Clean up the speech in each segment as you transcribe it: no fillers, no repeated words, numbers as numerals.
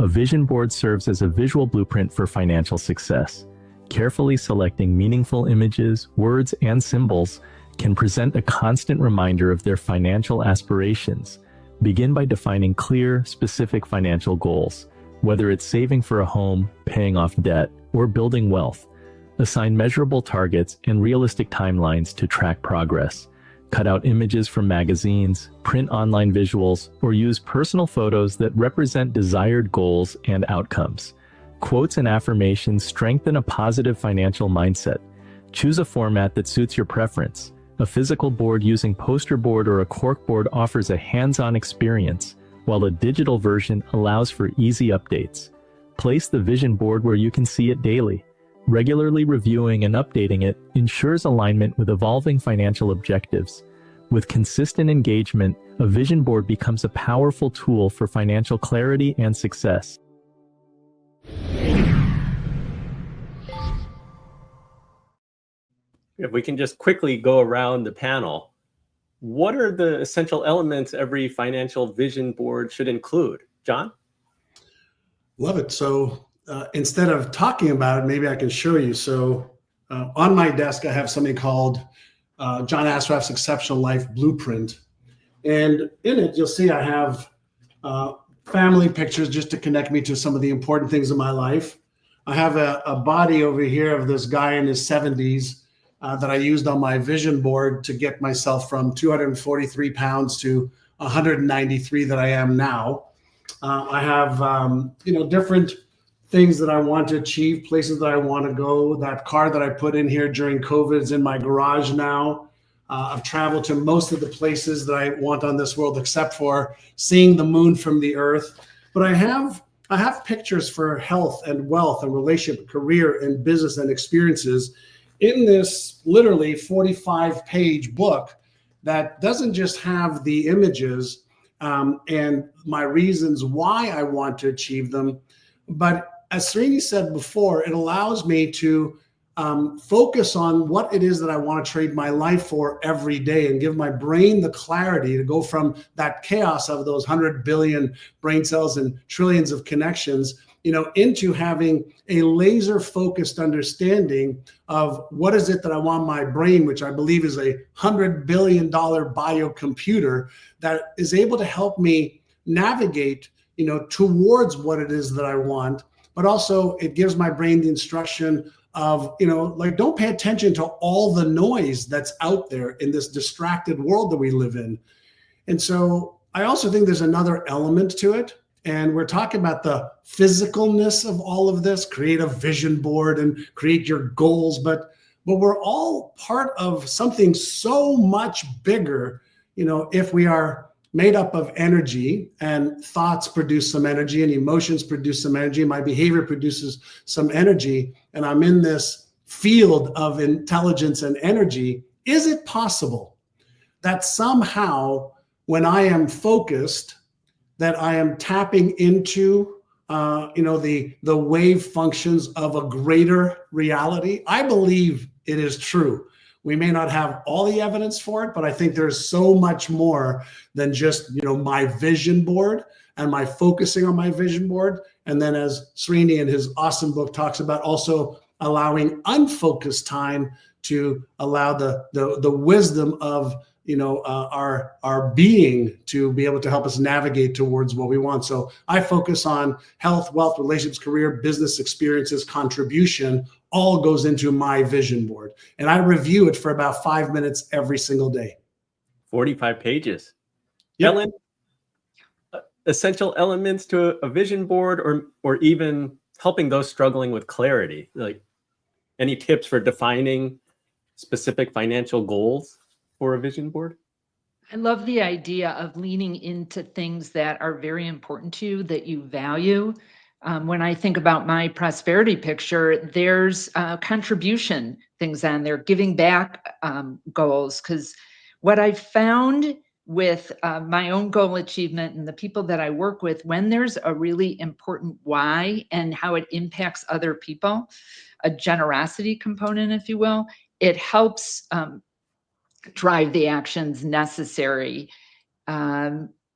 A vision board serves as a visual blueprint for financial success. Carefully selecting meaningful images, words, and symbols can present a constant reminder of their financial aspirations. Begin by defining clear, specific financial goals, whether it's saving for a home, paying off debt, or building wealth. Assign measurable targets and realistic timelines to track progress. Cut out images from magazines, print online visuals, or use personal photos that represent desired goals and outcomes. Quotes and affirmations strengthen a positive financial mindset. Choose a format that suits your preference. A physical board using poster board or a cork board offers a hands-on experience, while a digital version allows for easy updates. Place the vision board where you can see it daily. Regularly reviewing and updating it ensures alignment with evolving financial objectives. With consistent engagement, a vision board becomes a powerful tool for financial clarity and success. If we can just quickly go around the panel, what are the essential elements every financial vision board should include? John? Love it. So instead of talking about it, maybe I can show you. So on my desk, I have something called John Assaraf's Exceptional Life Blueprint. And in it, you'll see I have family pictures just to connect me to some of the important things in my life. I have a body over here of this guy in his 70s that I used on my vision board to get myself from 243 pounds to 193 that I am now. I have, different things that I want to achieve, places that I want to go. That car that I put in here during COVID is in my garage now. I've traveled to most of the places that I want on this world, except for seeing the moon from the earth. But I have pictures for health and wealth and relationship, career and business and experiences in this literally 45-page book that doesn't just have the images and my reasons why I want to achieve them, but as Srini said before, it allows me to focus on what it is that I want to trade my life for every day and give my brain the clarity to go from that chaos of those 100 billion brain cells and trillions of connections, into having a laser focused understanding of what is it that I want my brain, which I believe is a $100 billion biocomputer that is able to help me navigate, towards what it is that I want. But also it gives my brain the instruction of, don't pay attention to all the noise that's out there in this distracted world that we live in. And so I also think there's another element to it. And we're talking about the physicalness of all of this, create a vision board and create your goals. But we're all part of something so much bigger, if we are made up of energy, and thoughts produce some energy and emotions produce some energy. My behavior produces some energy, and I'm in this field of intelligence and energy. Is it possible that somehow when I am focused, that I am tapping into the wave functions of a greater reality? I believe it is true. We may not have all the evidence for it, but I think there's so much more than just, my vision board and my focusing on my vision board. And then as Srini in his awesome book talks about, also allowing unfocused time to allow the wisdom of, our being to be able to help us navigate towards what we want. So I focus on health, wealth, relationships, career, business experiences, contribution, all goes into my vision board. And I review it for about 5 minutes every single day. 45 pages. Yep. Ellen, essential elements to a vision board or even helping those struggling with clarity, like any tips for defining specific financial goals for a vision board? I love the idea of leaning into things that are very important to you, that you value. When I think about my prosperity picture, there's contribution things on there, giving back goals. Because what I've found with my own goal achievement and the people that I work with, when there's a really important why and how it impacts other people, a generosity component, if you will, it helps drive the actions necessary.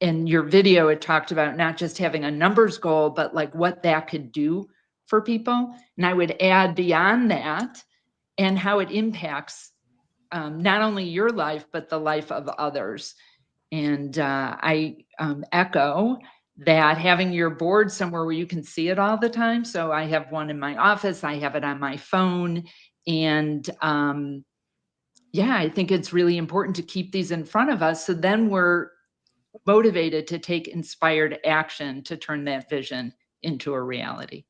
in your video, it talked about not just having a numbers goal, but like what that could do for people. And I would add beyond that and how it impacts not only your life, but the life of others. And I echo that having your board somewhere where you can see it all the time. So I have one in my office, I have it on my phone. And yeah, I think it's really important to keep these in front of us. So then we're motivated to take inspired action to turn that vision into a reality.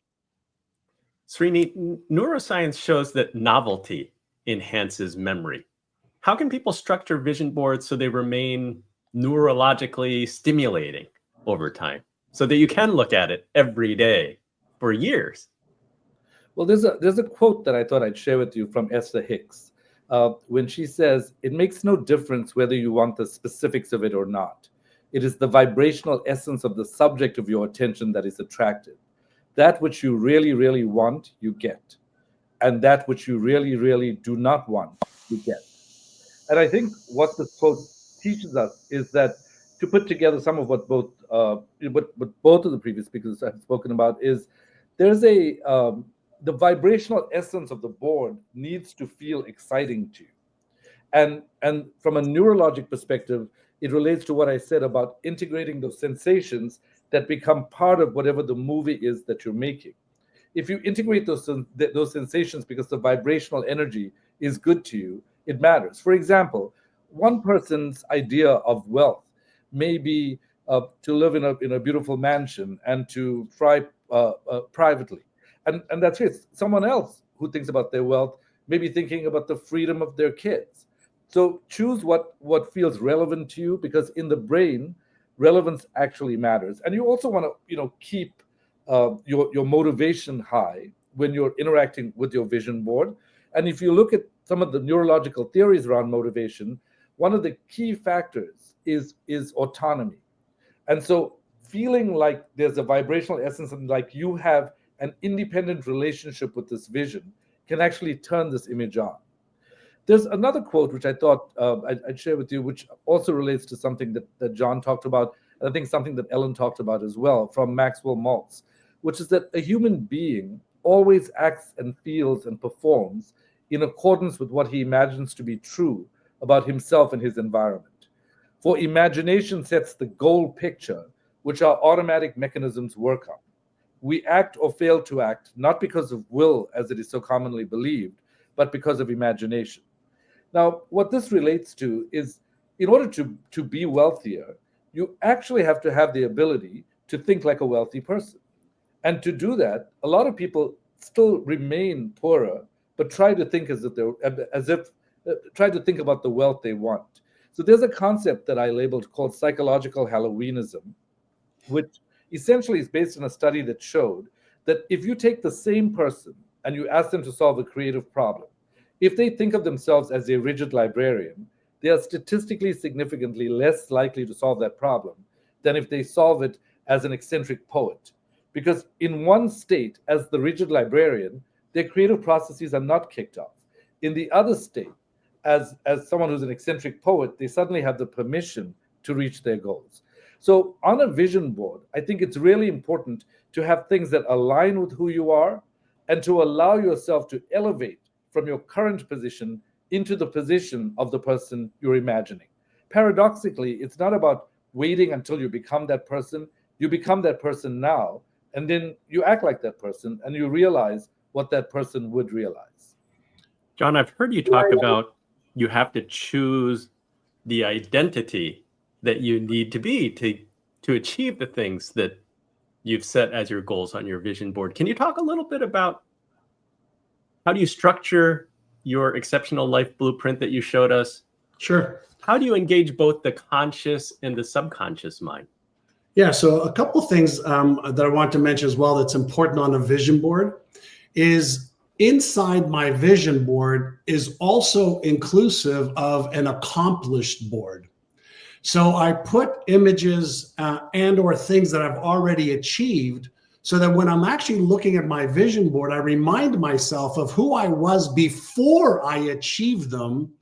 Srini, neuroscience shows that novelty enhances memory. How can people structure vision boards so they remain neurologically stimulating over time, so that you can look at it every day for years? Well, there's a quote that I thought I'd share with you from Esther Hicks, when she says, "It makes no difference whether you want the specifics of it or not. It is the vibrational essence of the subject of your attention that is attractive. That which you really, really want, you get. And that which you really, really do not want, you get." And I think what this quote teaches us is that to put together some of what both of the previous speakers have spoken about is there's the vibrational essence of the board needs to feel exciting to you. And from a neurologic perspective, it relates to what I said about integrating those sensations that become part of whatever the movie is that you're making. If you integrate those sensations because the vibrational energy is good to you, it matters. For example, one person's idea of wealth may be to live in a beautiful mansion and to fly privately. And that's it. Someone else who thinks about their wealth may be thinking about the freedom of their kids. So choose what feels relevant to you, because in the brain, relevance actually matters. And you also want to keep your motivation high when you're interacting with your vision board. And if you look at some of the neurological theories around motivation, one of the key factors is autonomy. And so feeling like there's a vibrational essence and like you have an independent relationship with this vision can actually turn this image on. There's another quote which I thought I'd share with you, which also relates to something that John talked about, and I think something that Ellen talked about as well, from Maxwell Maltz, which is that a human being always acts and feels and performs in accordance with what he imagines to be true about himself and his environment. For imagination sets the goal picture, which our automatic mechanisms work on. We act or fail to act, not because of will, as it is so commonly believed, but because of imagination. Now, what this relates to is, in order to be wealthier, you actually have to have the ability to think like a wealthy person. And to do that, a lot of people still remain poorer, but try to think try to think about the wealth they want. So there's a concept that I labeled called psychological Halloweenism, which essentially is based on a study that showed that if you take the same person and you ask them to solve a creative problem, if they think of themselves as a rigid librarian, they are statistically significantly less likely to solve that problem than if they solve it as an eccentric poet. Because in one state, as the rigid librarian, their creative processes are not kicked off. In the other state, as someone who's an eccentric poet, they suddenly have the permission to reach their goals. So on a vision board, I think it's really important to have things that align with who you are and to allow yourself to elevate from your current position into the position of the person you're imagining. Paradoxically, it's not about waiting until you become that person. You become that person now, and then you act like that person, and you realize what that person would realize. John, I've heard you talk about you have to choose the identity that you need to be to achieve the things that you've set as your goals on your vision board. Can you talk a little bit about how do you structure your exceptional life blueprint that you showed us? Sure. How do you engage both the conscious and the subconscious mind? Yeah, so a couple things that I want to mention as well that's important on a vision board is inside my vision board is also inclusive of an accomplished board. So I put images and or things that I've already achieved so that when I'm actually looking at my vision board, I remind myself of who I was before I achieved them,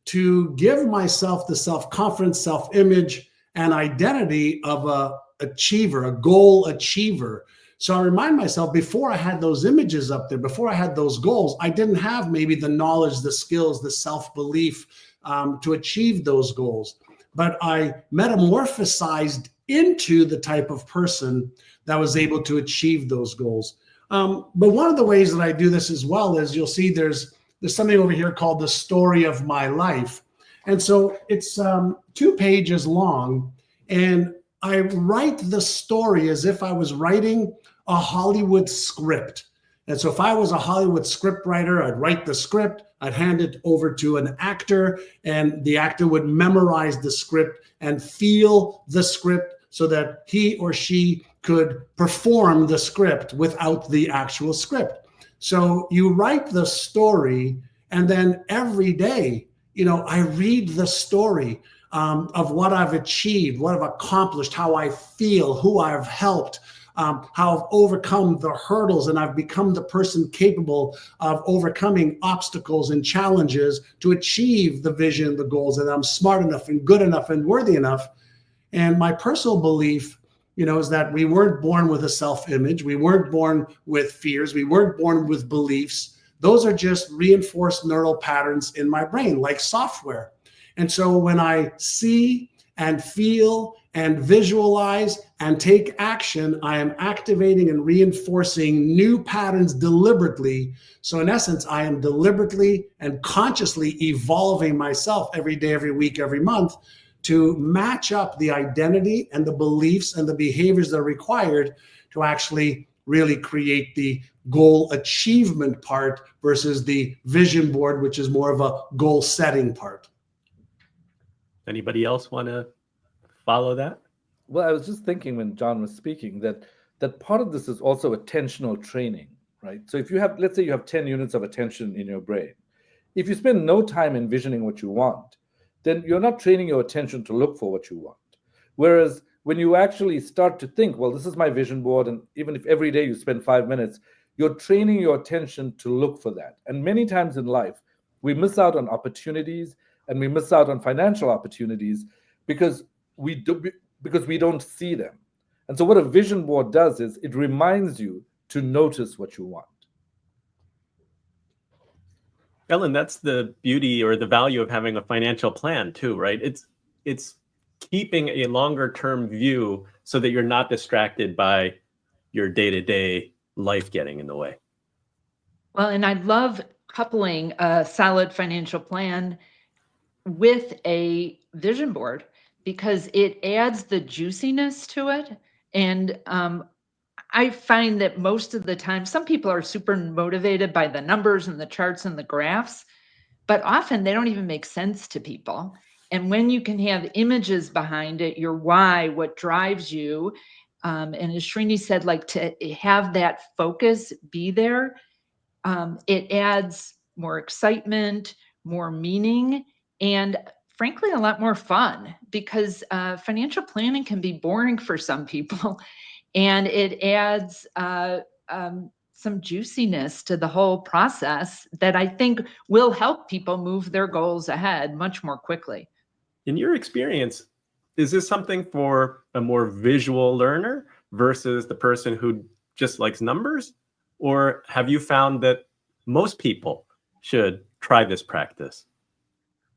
to give myself the self-confidence, self-image, an identity of a achiever, a goal achiever. So I remind myself, before I had those images up there, before I had those goals, I didn't have maybe the knowledge, the skills, the self-belief to achieve those goals. But I metamorphosized into the type of person that was able to achieve those goals. But one of the ways that I do this as well is, you'll see there's something over here called the story of my life. And so it's 2 pages long, and I write the story as if I was writing a Hollywood script. And so if I was a Hollywood script writer, I'd write the script, I'd hand it over to an actor, and the actor would memorize the script and feel the script so that he or she could perform the script without the actual script. So you write the story, and then every day, I read the story of what I've achieved, what I've accomplished, how I feel, who I've helped, how I've overcome the hurdles, and I've become the person capable of overcoming obstacles and challenges to achieve the vision, the goals, and I'm smart enough and good enough and worthy enough. And my personal belief, is that we weren't born with a self-image. We weren't born with fears. We weren't born with beliefs. Those are just reinforced neural patterns in my brain, like software. And so when I see and feel and visualize and take action, I am activating and reinforcing new patterns deliberately. So in essence, I am deliberately and consciously evolving myself every day, every week, every month to match up the identity and the beliefs and the behaviors that are required to actually really create the goal achievement part versus the vision board, which is more of a goal setting part. Anybody else want to follow that? Well, I was just thinking when John was speaking that part of this is also attentional training, right? So if you have, let's say you have 10 units of attention in your brain, if you spend no time envisioning what you want, then you're not training your attention to look for what you want. Whereas when you actually start to think, well, this is my vision board, and even if every day you spend 5 minutes, you're training your attention to look for that. And many times in life, we miss out on opportunities, and we miss out on financial opportunities because we don't see them. And so what a vision board does is it reminds you to notice what you want. Ellen, that's the beauty or the value of having a financial plan too, right? It's keeping a longer term view so that you're not distracted by your day-to-day life getting in the way. Well, and I love coupling a solid financial plan with a vision board because it adds the juiciness to it. And I find that most of the time, some people are super motivated by the numbers and the charts and the graphs, but often they don't even make sense to people. And when you can have images behind it, your why, what drives you, and as Srini said, like to have that focus be there, it adds more excitement, more meaning, and frankly, a lot more fun because financial planning can be boring for some people. And it adds some juiciness to the whole process that I think will help people move their goals ahead much more quickly. In your experience, is this something for a more visual learner versus the person who just likes numbers? Or have you found that most people should try this practice?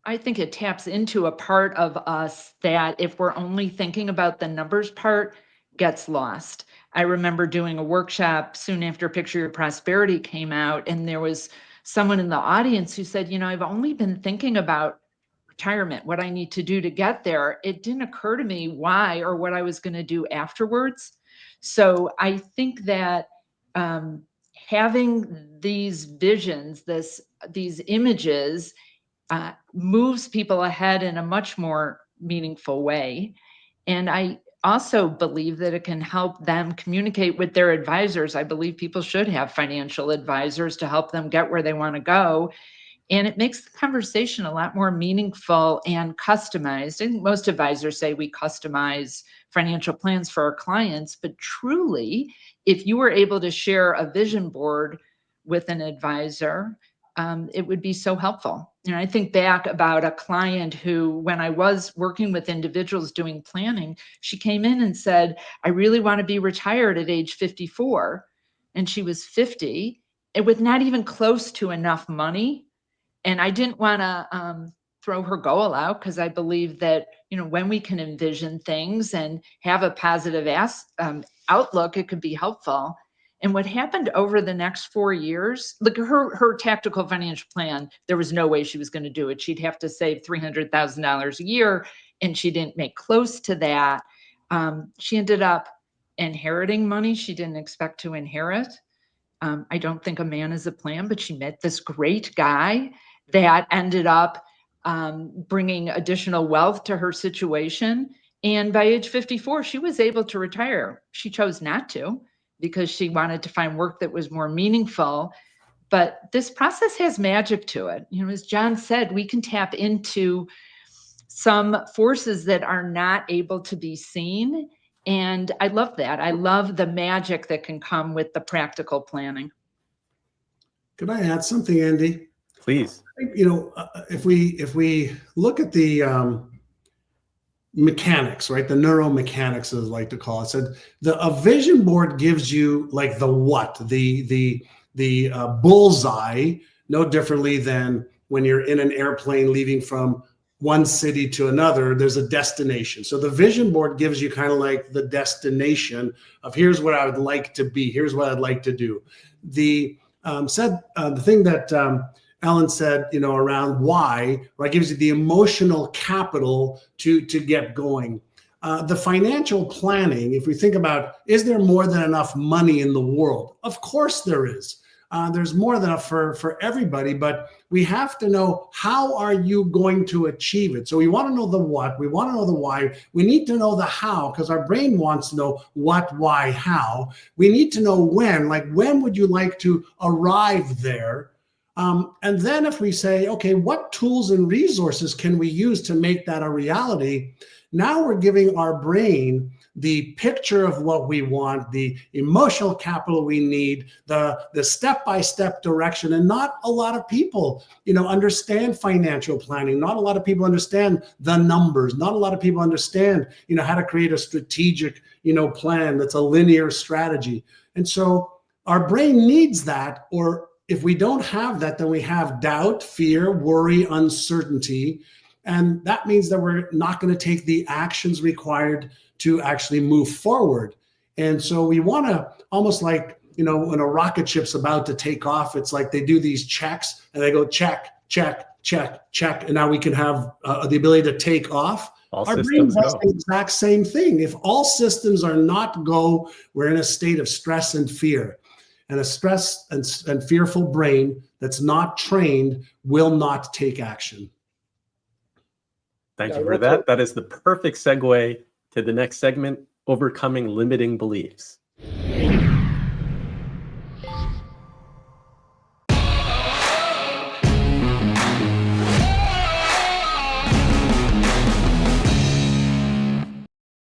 I think it taps into a part of us that if we're only thinking about the numbers part, gets lost. I remember doing a workshop soon after Picture Your Prosperity came out, and there was someone in the audience who said, I've only been thinking about retirement, what I need to do to get there. It didn't occur to me why or what I was going to do afterwards. So I think that having these visions, these images, moves people ahead in a much more meaningful way. And I also believe that it can help them communicate with their advisors. I believe people should have financial advisors to help them get where they want to go. And it makes the conversation a lot more meaningful and customized. And most advisors say we customize financial plans for our clients, but truly, if you were able to share a vision board with an advisor, it would be so helpful. And I think back about a client who, when I was working with individuals doing planning, she came in and said, I really want to be retired at age 54. And she was 50 and with not even close to enough money. And I didn't want to throw her goal out, because I believe that, when we can envision things and have a positive outlook, it could be helpful. And what happened over the next 4 years, look, her tactical financial plan, there was no way she was going to do it. She'd have to save $300,000 a year, and she didn't make close to that. She ended up inheriting money she didn't expect to inherit. I don't think a man is a plan, but she met this great guy that ended up bringing additional wealth to her situation. And by age 54, she was able to retire. She chose not to, because she wanted to find work that was more meaningful. But this process has magic to it. As John said, we can tap into some forces that are not able to be seen. And I love that. I love the magic that can come with the practical planning. Can I add something, Andy? Please. If we look at the mechanics, right? The neuromechanics, as I like to call it. So a vision board gives you like the what, the bullseye, no differently than when you're in an airplane leaving from one city to another, there's a destination. So the vision board gives you kind of like the destination of here's what I would like to be, here's what I'd like to do. The thing that Ellen said, around why, right, gives you the emotional capital to get going. The financial planning, if we think about, is there more than enough money in the world? Of course there is. There's more than enough for everybody, but we have to know, how are you going to achieve it? So we want to know the what, we want to know the why, we need to know the how, because our brain wants to know what, why, how. We need to know when, like when would you like to arrive there? And then if we say, okay, what tools and resources can we use to make that a reality? Now we're giving our brain the picture of what we want, the emotional capital we need, the step-by-step direction. And not a lot of people, understand financial planning. Not a lot of people understand the numbers. Not a lot of people understand, how to create a strategic, plan that's a linear strategy. And so our brain needs that, or if we don't have that, then we have doubt, fear, worry, uncertainty. And that means that we're not going to take the actions required to actually move forward. And so we want to almost like, when a rocket ship's about to take off, it's like they do these checks and they go check, check, check, check. And now we can have the ability to take off. Our brain does the exact same thing. If all systems are not go, we're in a state of stress and fear. And a stressed and fearful brain that's not trained will not take action. Thank you for that. That is the perfect segue to the next segment, overcoming limiting beliefs.